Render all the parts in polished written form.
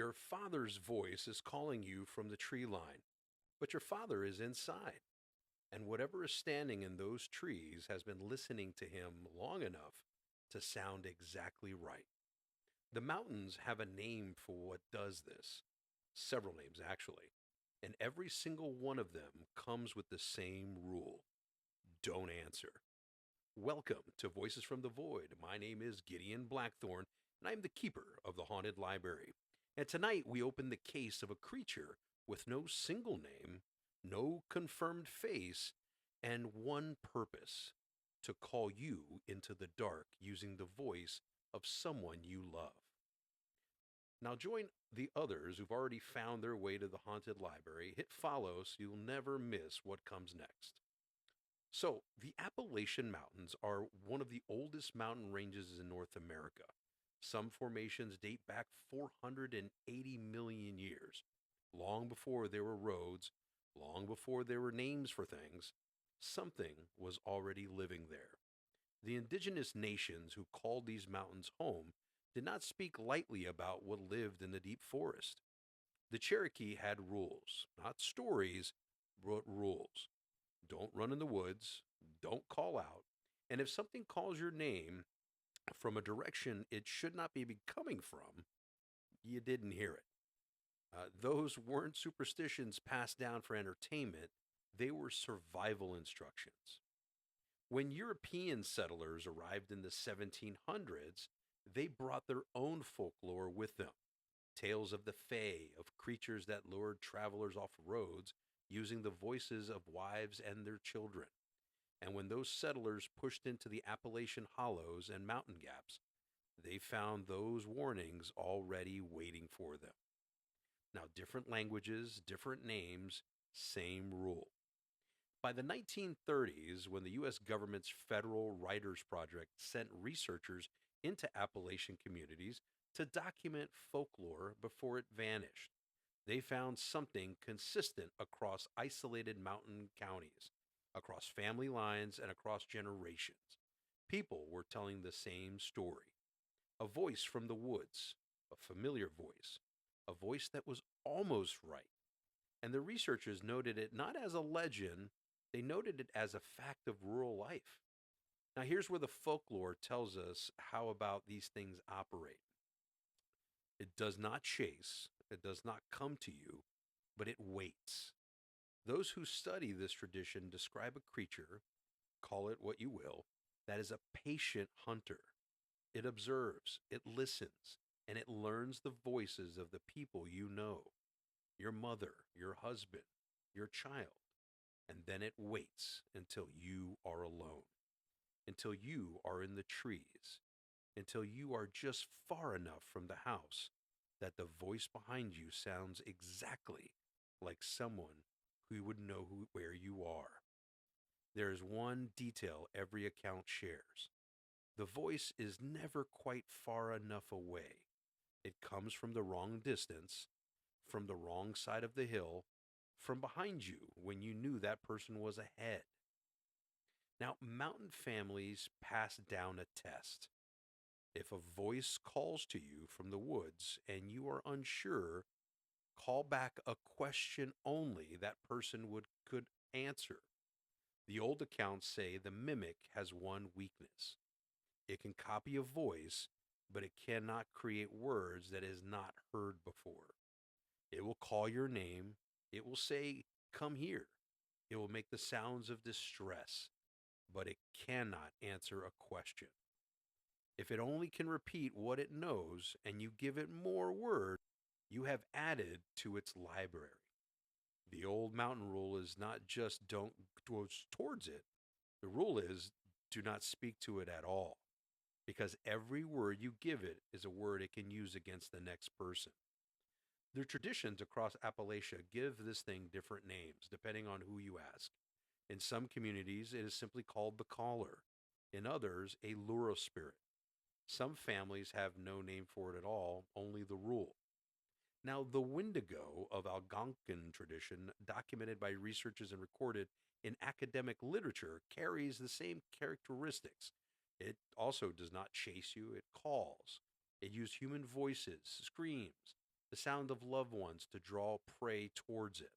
Your father's voice is calling you from the tree line, but your father is inside, and whatever is standing in those trees has been listening to him long enough to sound exactly right. The mountains have a name for what does this, several names actually, and every single one of them comes with the same rule: don't answer. Welcome to Voices from the Void. My name is Gideon Blackthorn, and I am the keeper of the Haunted Library. And tonight we open the case of a creature with no single name, no confirmed face, and one purpose: to call you into the dark using the voice of someone you love. Now join the others who've already found their way to the Haunted Library. Hit follow so you'll never miss what comes next. So, the Appalachian Mountains are one of the oldest mountain ranges in North America. Some formations date back 480 million years, long before there were roads, long before there were names for things. Something was already living there. The indigenous nations who called these mountains home did not speak lightly about what lived in the deep forest. The Cherokee had rules, not stories, but rules. Don't run in the woods. Don't call out. And if something calls your name from a direction it should not be coming from, you didn't hear it. Those weren't superstitions passed down for entertainment, they were survival instructions. When European settlers arrived in the 1700s, they brought their own folklore with them: tales of the Fae, of creatures that lured travelers off roads using the voices of wives and their children. And when those settlers pushed into the Appalachian hollows and mountain gaps, they found those warnings already waiting for them. Now, different languages, different names, same rule. By the 1930s, when the U.S. government's Federal Writers Project sent researchers into Appalachian communities to document folklore before it vanished, they found something consistent across isolated mountain counties, across family lines, and across generations. People were telling the same story: a voice from the woods, a familiar voice, a voice that was almost right. And the researchers noted it not as a legend, they noted it as a fact of rural life. Now, here's where the folklore tells us how about these things operate. It does not chase, it does not come to you, but it waits. Those who study this tradition describe a creature, call it what you will, that is a patient hunter. It observes, it listens, and it learns the voices of the people you know: your mother, your husband, your child. And then it waits until you are alone, until you are in the trees, until you are just far enough from the house that the voice behind you sounds exactly like someone who would know where you are. There is one detail every account shares: the voice is never quite far enough away. It comes from the wrong distance, from the wrong side of the hill, from behind you when you knew that person was ahead. Now, mountain families pass down a test. If a voice calls to you from the woods and you are unsure, call back a question only that person could answer. The old accounts say the mimic has one weakness: it can copy a voice, but it cannot create words that is not heard before. It will call your name. It will say, "Come here." It will make the sounds of distress, but it cannot answer a question. If it only can repeat what it knows and you give it more words, you have added to its library. The old mountain rule is not just don't go towards it, the rule is do not speak to it at all, because every word you give it is a word it can use against the next person. The traditions across Appalachia give this thing different names depending on who you ask. In some communities, it is simply called the caller. In others, a lura spirit. Some families have no name for it at all, only the rule. Now, the Wendigo of Algonquin tradition, documented by researchers and recorded in academic literature, carries the same characteristics. It also does not chase you, it calls. It uses human voices, screams, the sound of loved ones to draw prey towards it.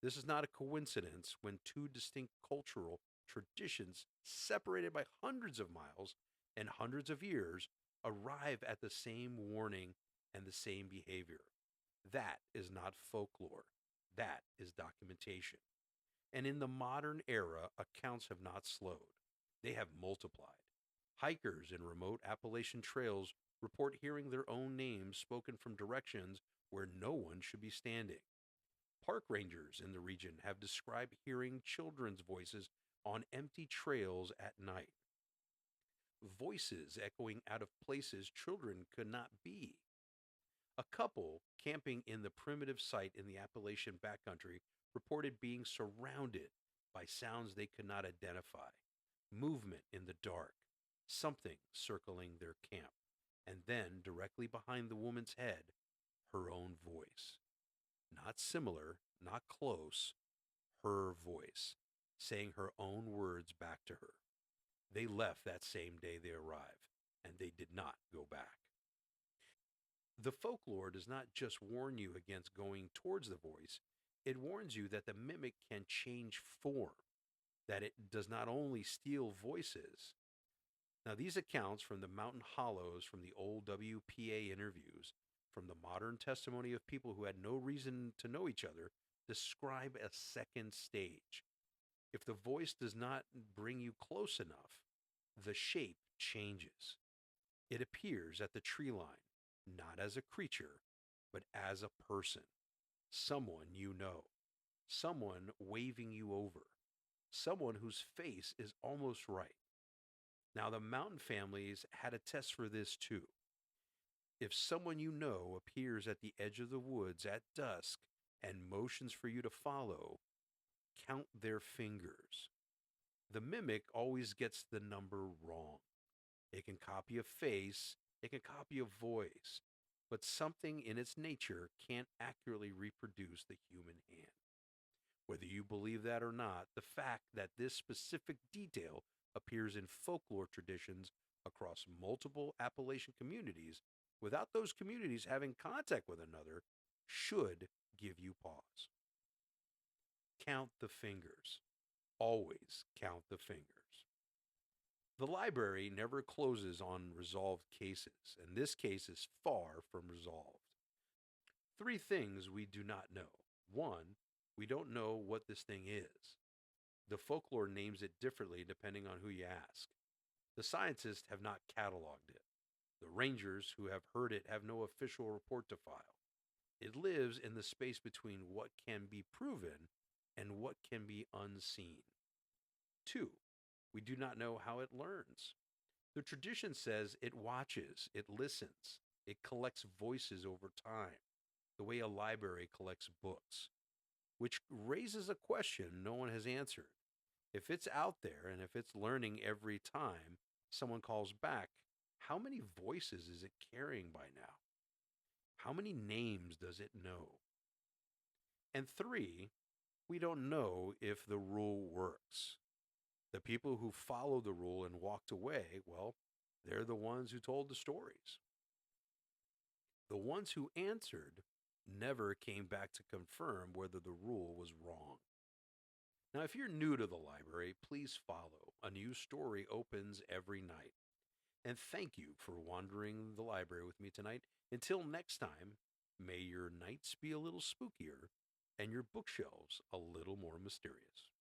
This is not a coincidence when two distinct cultural traditions, separated by hundreds of miles and hundreds of years, arrive at the same warning and the same behavior. That is not folklore, that is documentation. And in the modern era, accounts have not slowed, they have multiplied. Hikers in remote Appalachian trails report hearing their own names spoken from directions where no one should be standing. Park rangers in the region have described hearing children's voices on empty trails at night, voices echoing out of places children could not be. A couple camping in the primitive site in the Appalachian backcountry reported being surrounded by sounds they could not identify, movement in the dark, something circling their camp, and then directly behind the woman's head, her own voice. Not similar, not close, her voice, saying her own words back to her. They left that same day they arrived, and they did not go back. The folklore does not just warn you against going towards the voice, it warns you that the mimic can change form, that it does not only steal voices. Now, these accounts from the mountain hollows, from the old WPA interviews, from the modern testimony of people who had no reason to know each other, describe a second stage. If the voice does not bring you close enough, the shape changes. It appears at the tree line, not as a creature, but as a person, someone you know, someone waving you over, someone whose face is almost right. Now, the mountain families had a test for this too. If someone you know appears at the edge of the woods at dusk and motions for you to follow, count their fingers. The mimic always gets the number wrong. It can copy a face, it can copy a voice, but something in its nature can't accurately reproduce the human hand. Whether you believe that or not, the fact that this specific detail appears in folklore traditions across multiple Appalachian communities without those communities having contact with another should give you pause. Count the fingers. Always count the fingers. The library never closes on resolved cases, and this case is far from resolved. Three things we do not know. One, we don't know what this thing is. The folklore names it differently depending on who you ask. The scientists have not cataloged it. The rangers who have heard it have no official report to file. It lives in the space between what can be proven and what can be unseen. Two, we do not know how it learns. The tradition says it watches, it listens, it collects voices over time, the way a library collects books, which raises a question no one has answered. If it's out there and if it's learning every time someone calls back, how many voices is it carrying by now? How many names does it know? And three, we don't know if the rule works. The people who followed the rule and walked away, well, they're the ones who told the stories. The ones who answered never came back to confirm whether the rule was wrong. Now, if you're new to the library, please follow. A new story opens every night. And thank you for wandering the library with me tonight. Until next time, may your nights be a little spookier and your bookshelves a little more mysterious.